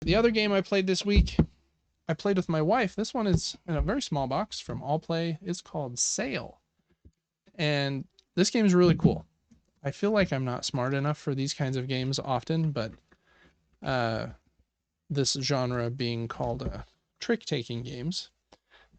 The other game I played this week, I played with my wife. This one is in a very small box from All Play. It's called Sail. And this game is really cool. I feel like I'm not smart enough for these kinds of games often, but uh, this genre being called trick-taking games,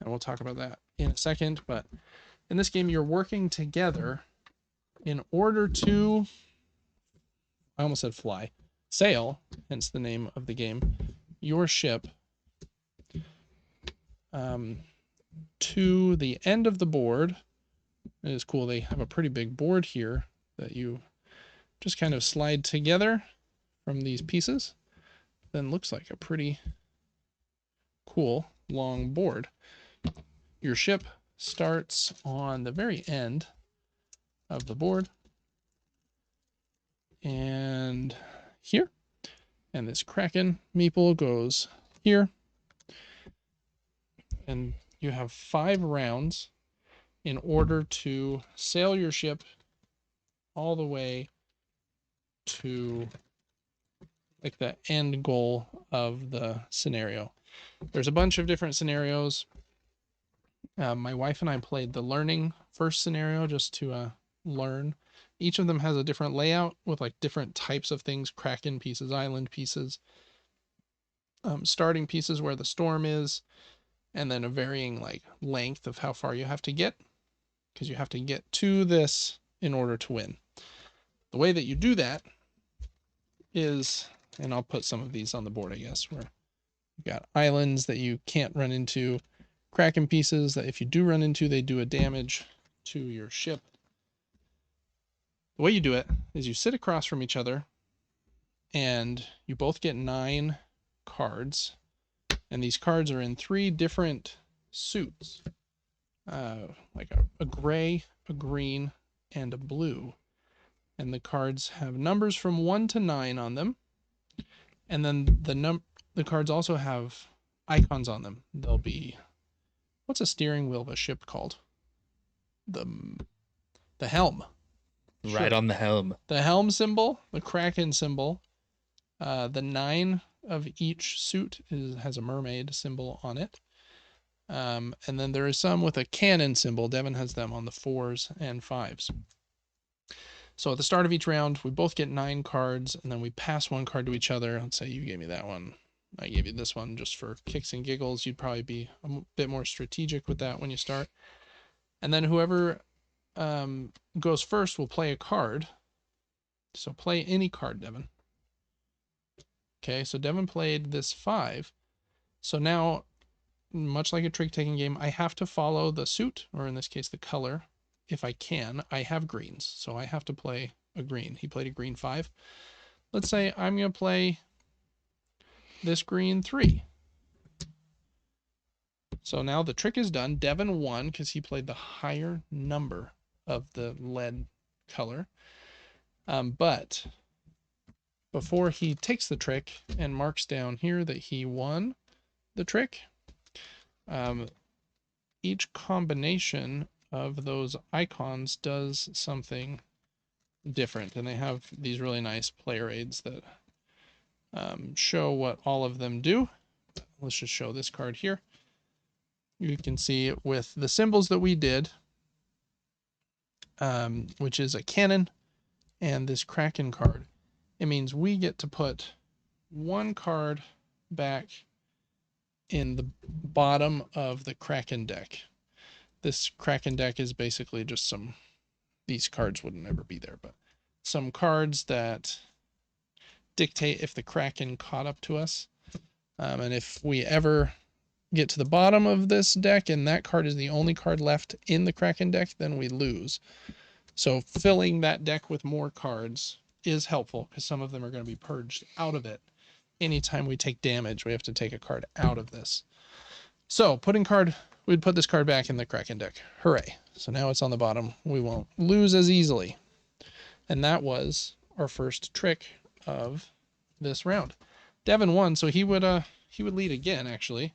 and we'll talk about that in a second. But in this game, you're working together in order to, I almost said fly, sail, hence the name of the game, your ship to the end of the board. It is cool. They have a pretty big board here that you just kind of slide together from these pieces. Then looks like a pretty cool long board. Your ship starts on the very end of the board and here. And this Kraken meeple goes here. And you have 5 rounds in order to sail your ship all the way to like the end goal of the scenario. There's a bunch of different scenarios. My wife and I played the learning first scenario just to learn. Each of them has a different layout with like different types of things: Kraken pieces, island pieces, starting pieces where the storm is, and then a varying like length of how far you have to get, because you have to get to this in order to win. The way that you do that is, and I'll put some of these on the board, I guess, where you've got islands that you can't run into, Kraken pieces that if you do run into, they do a damage to your ship. The way you do it is you sit across from each other and you both get 9 cards, and these cards are in 3 different suits, like a gray, a green, and a blue. And the cards have numbers from 1 to 9 on them, and then the cards also have icons on them. They'll be, what's a steering wheel of a ship called? The helm. Right Sure. on the helm. The helm symbol, the Kraken symbol. The 9 of each suit has a mermaid symbol on it. And then there is some with a cannon symbol. Devin has them on the 4s and 5s. So at the start of each round, we both get 9 cards, and then we pass 1 card to each other. Let's say you gave me that one. I gave you this one just for kicks and giggles. You'd probably be a bit more strategic with that when you start. And then whoever goes first will play a card. So play any card, Devin. Okay, so Devin played this 5. So now, much like a trick-taking game, I have to follow the suit, or in this case, the color. If I can, I have greens, so I have to play a green. He played a green 5. Let's say I'm going to play this green 3. So now the trick is done. Devin won because he played the higher number of the lead color. But before he takes the trick and marks down here that he won the trick, each combination of those icons does something different, and they have these really nice player aids that show what all of them do. Let's just show this card here. You can see with the symbols that we did, which is a cannon and this Kraken card, it means we get to put 1 card back in the bottom of the Kraken deck. This Kraken deck is basically just these cards wouldn't ever be there, but some cards that dictate if the Kraken caught up to us. And if we ever get to the bottom of this deck and that card is the only card left in the Kraken deck, then we lose. So filling that deck with more cards is helpful because some of them are going to be purged out of it. Anytime we take damage, we have to take a card out of this. So we'd put this card back in the Kraken deck. Hooray. So now it's on the bottom. We won't lose as easily. And that was our first trick of this round. Devin won, so he would lead again, actually.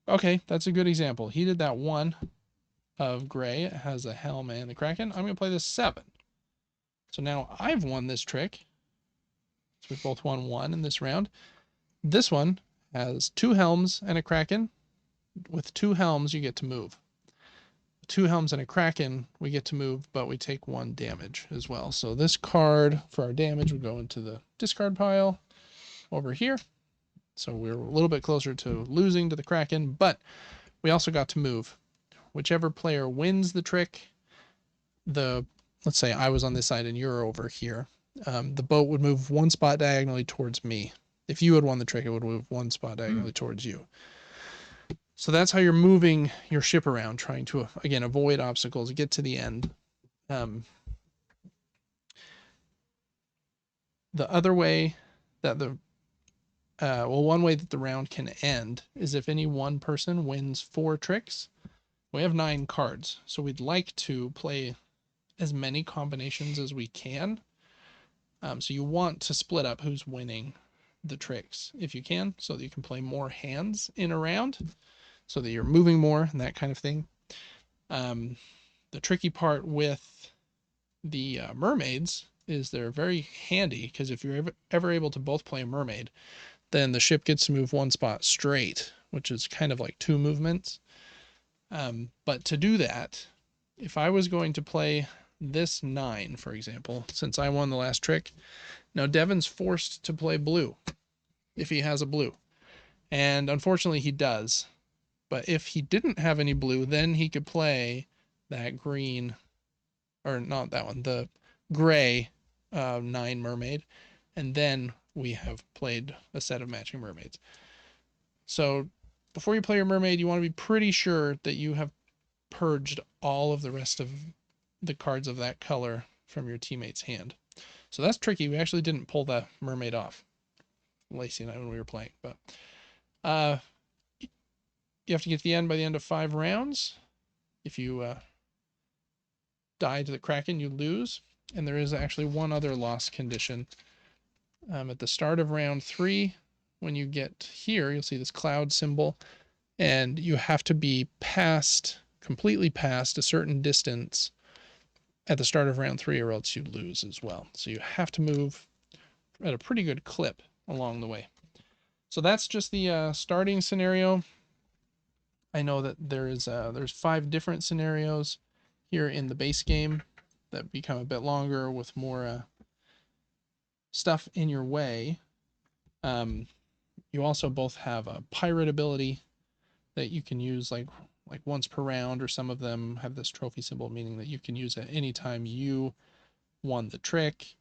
Okay, that's a good example. He did that 1 of gray. It has a helm and the Kraken. I'm going to play this 7. So now I've won this trick. So we both won 1 in this round. This one has 2 helms and a kraken. With 2 helms, you get to move. 2 helms and a kraken, we get to move, but we take 1 damage as well. So this card for our damage would go into the discard pile over here. So we're a little bit closer to losing to the kraken, but we also got to move. Whichever player wins the trick, let's say I was on this side and you're over here, the boat would move 1 spot diagonally towards me. If you had won the trick, it would move 1 spot diagonally towards you. So that's how you're moving your ship around, trying to, again, avoid obstacles, get to the end. The other way that one way that the round can end is if any one person wins 4 tricks. We have 9 cards, so we'd like to play as many combinations as we can. So you want to split up who's winning the tricks if you can, so that you can play more hands in a round, so that you're moving more and that kind of thing. The tricky part with the mermaids is they're very handy, because if you're ever able to both play a mermaid, then the ship gets to move 1 spot straight, which is kind of like 2 movements. But to do that, if I was going to play this 9, for example, since I won the last trick, now Devin's forced to play blue if he has a blue. And unfortunately he does. But if he didn't have any blue, then he could play that green, or not that one, the gray 9 mermaid. And then we have played a set of matching mermaids. So before you play your mermaid, you want to be pretty sure that you have purged all of the rest of the cards of that color from your teammate's hand. So that's tricky. We actually didn't pull the mermaid off, Lacey and I, when we were playing. But you have to get to the end by the end of 5 rounds. If you die to the kraken, you lose. And there is actually one other loss condition. At the start of round 3, when you get here, you'll see this cloud symbol, and you have to be completely past a certain distance at the start of round 3, or else you lose as well. So you have to move at a pretty good clip along the way. So that's just the starting scenario. I know that there's 5 different scenarios here in the base game that become a bit longer with more stuff in your way. You also both have a pirate ability that you can use like once per round, or some of them have this trophy symbol, meaning that you can use it any time you won the trick.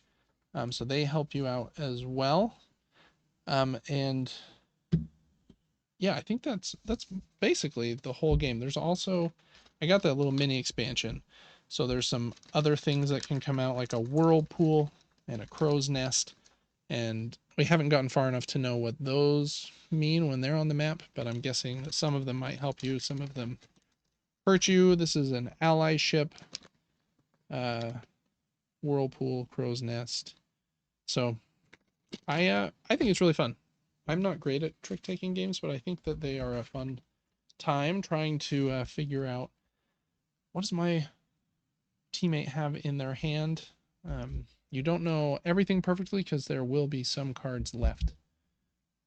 So they help you out as well. And yeah, I think that's basically the whole game. There's also, I got that little mini expansion. So there's some other things that can come out, like a whirlpool and a crow's nest. And we haven't gotten far enough to know what those mean when they're on the map, but I'm guessing that some of them might help you, some of them hurt you. This is an ally ship, whirlpool, crow's nest. So I think it's really fun. I'm not great at trick-taking games, but I think that they are a fun time trying to figure out, what does my teammate have in their hand? You don't know everything perfectly, because there will be some cards left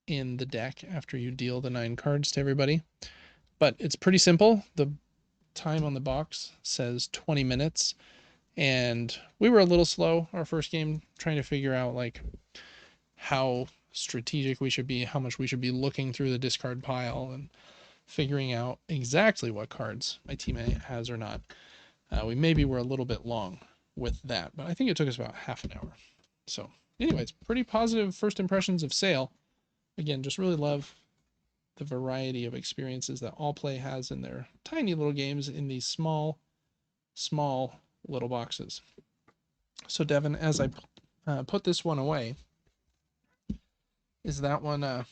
in the deck after you deal the 9 cards to everybody. But it's pretty simple. The time on the box says 20 minutes. And we were a little slow our first game, trying to figure out like how strategic we should be, how much we should be looking through the discard pile, and figuring out exactly what cards my teammate has or not. We maybe were a little bit long with that, but I think it took us about half an hour. So anyways, pretty positive first impressions of Sail. Again, just really love the variety of experiences that Allplay has in their tiny little games in these small little boxes. So Devin, as I put this one away, is that one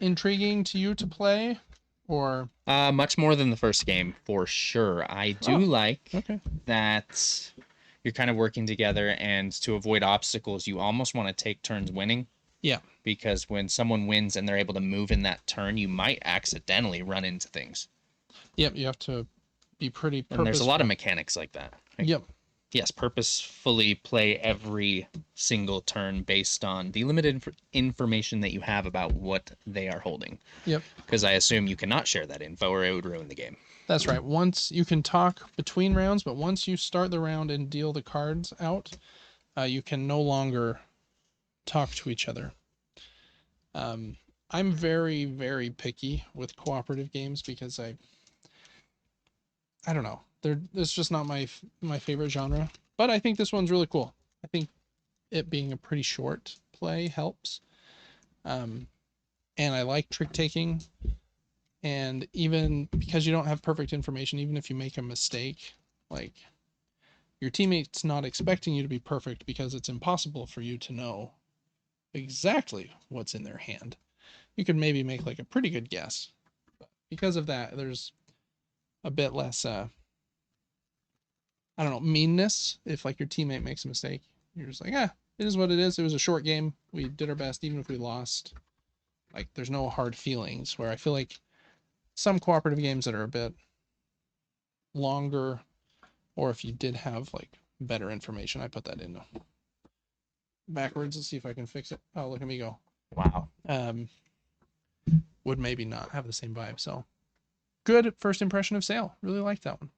intriguing to you to play, or? Much more than the first game, for sure. I do like that you're kind of working together, and to avoid obstacles, you almost want to take turns winning. Yeah. Because when someone wins and they're able to move in that turn, you might accidentally run into things. Yep, you have to be pretty purposeful. And there's a lot of mechanics like that. Yep. yes, purposefully play every single turn based on the limited information that you have about what they are holding. Yep. Because I assume you cannot share that info or it would ruin the game. That's right. Once you can talk between rounds, but once you start the round and deal the cards out, you can no longer talk to each other. I'm very, very picky with cooperative games because I don't know. It's just not my favorite genre. But I think this one's really cool. I think it being a pretty short play helps. And I like trick taking. And even because you don't have perfect information, even if you make a mistake, like your teammate's not expecting you to be perfect because it's impossible for you to know exactly what's in their hand. You could maybe make like a pretty good guess. But because of that, there's a bit less I don't know, meanness. If like your teammate makes a mistake, you're just like, it is what it is. It was a short game. We did our best, even if we lost. Like, there's no hard feelings. Where I feel like some cooperative games that are a bit longer, or if you did have like better information, I put that in backwards. Let's see if I can fix it. Oh, look at me go. Wow. Would maybe not have the same vibe. So good first impression of Sail. Really liked that one.